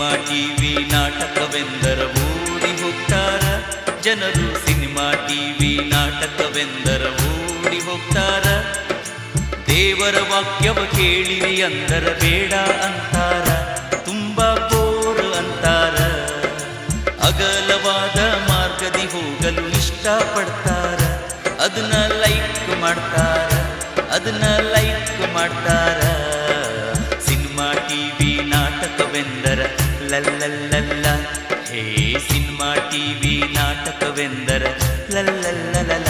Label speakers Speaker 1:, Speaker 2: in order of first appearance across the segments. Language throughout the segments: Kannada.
Speaker 1: ಸಿನಿಮಾ ಟಿವಿ ನಾಟಕವೆಂದರ ಓಡಿ ಹೋಗ್ತಾರ ಜನರು. ಸಿನಿಮಾ ಟಿವಿ ನಾಟಕವೆಂದರ ಓಡಿ ಹೋಗ್ತಾರ. ದೇವರ ವಾಕ್ಯವ ಕೇಳಿರಿ ಅಂದರ ಬೇಡ ಅಂತಾರ, ತುಂಬಾ ಬೋರ್ ಅಂತಾರ. ಅಗಲವಾದ ಮಾರ್ಗದಿ ಹೋಗಲು ಇಷ್ಟಪಡ್ತಾರ, ಅದನ್ನ ಲೈಕ್ ಮಾಡ್ತಾರ, ಅದನ್ನ ಲೈಕ್ ಮಾಡ್ತಾರ. ಸಿನಿಮಾ ಟಿವಿ ನಾಟಕವೆಂದರ ಲಲ್ಲಲ್ಲಲ್ಲ, ಹೇ ಸಿನಿಮಾ ಟಿವಿ ನಾಟಕವೆಂದರ ಲಲ್ಲಲ್ಲಲ.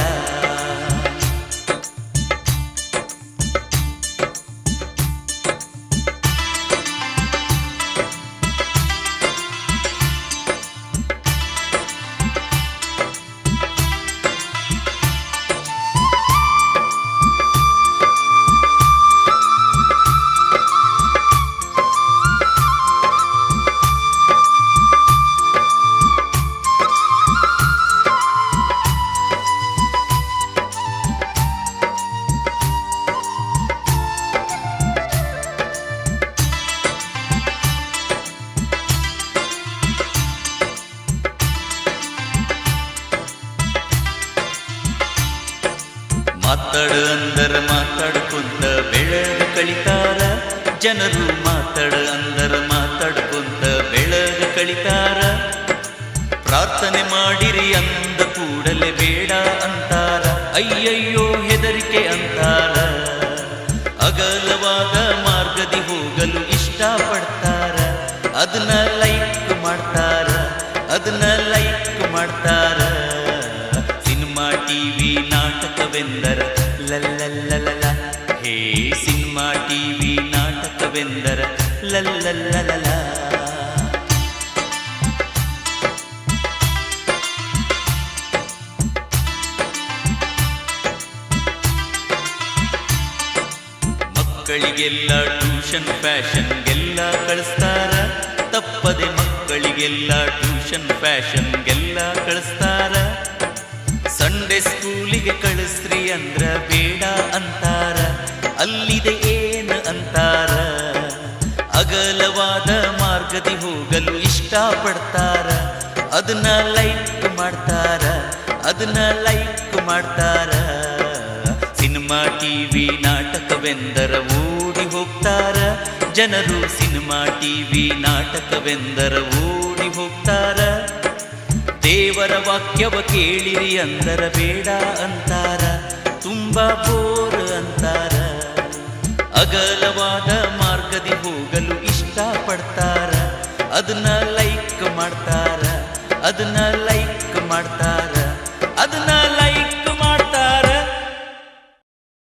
Speaker 1: ಮಾತಾಡು ಅಂದರ ಮಾತಾಡ್ಕೊಂತ ಬೆಳಗ ಕಳಿತಾರ ಜನರು. ಮಾತಾಡು ಅಂದರ ಮಾತಾಡ್ಕೊಂತ ಬೆಳಗ ಕಳಿತಾರ. ಪ್ರಾರ್ಥನೆ ಮಾಡಿರಿ ಅಂದ ಕೂಡಲೇ ಬೇಡ ಅಂತಾರ, ಅಯ್ಯಯ್ಯೋ ಹೆದರಿಕೆ ಅಂತಾರ. ಅಗಲವಾದ ಮಾರ್ಗದಿ ಹೋಗಲು ಇಷ್ಟಪಡ್ತಾರ, ಅದನ್ನ ಲೈಕ್ ಮಾಡ್ತಾರ, ಅದನ್ನ ಲೈಕ್ ಮಾಡ್ತಾರ. ಸಿನಿಮಾ ಟಿವಿ ನಾಟಕವೆಂದರ ಲಲ್ಲಲ್ಲಲ, ಹೇ ಸಿನಿಮಾ ಟಿವಿ ನಾಟಕವೆಂದರ ಲಲ್ಲಲ್ಲಲ. ಮಕ್ಕಳಿಗೆಲ್ಲ ಟ್ಯೂಷನ್ ಫ್ಯಾಷನ್ಗೆಲ್ಲ ಕಳಿಸ್ತಾರ, ತಪ್ಪದೆ ಮಕ್ಕಳಿಗೆಲ್ಲ ಟ್ಯೂಷನ್ ಫ್ಯಾಷನ್ಗೆಲ್ಲ ಕಳಿಸ್ತಾರ. ಸಂಡೇ ಸ್ಕೂಲಿಗೆ ಕಳಿಸ್ರಿ ಅಂದ್ರ ಬೇಡ ಅಂತಾರ, ಅಲ್ಲಿದೆ ಏನು ಅಂತಾರ. ಅಗಲವಾದ ಮಾರ್ಗದಿ ಹೋಗಲು ಇಷ್ಟಪಡ್ತಾರ, ಅದನ್ನ ಲೈಕ್ ಮಾಡ್ತಾರ, ಅದನ್ನ ಲೈಕ್ ಮಾಡ್ತಾರ. ಸಿನಿಮಾ ಟಿವಿ ನಾಟಕವೆಂದರ ಓಡಿ ಹೋಗ್ತಾರ ಜನರು. ಸಿನಿಮಾ ಟಿವಿ ನಾಟಕವೆಂದರ ಓಡಿ ಹೋಗ್ತಾರ. ದೇವರ ವಾಕ್ಯವ ಕೇಳಿರಿ ಅಂದರ ಬೇಡ ಅಂತಾರ, ತುಂಬಾ ಬೋರ್ ಅಂತಾರ. ಅಗಲವಾದ ಮಾರ್ಗದಿ ಹೋಗಲು ಇಷ್ಟಪಡ್ತಾರ, ಅದನ್ನ ಲೈಕ್ ಮಾಡ್ತಾರ, ಅದನ್ನ ಲೈಕ್ ಮಾಡ್ತಾರ, ಅದನ್ನ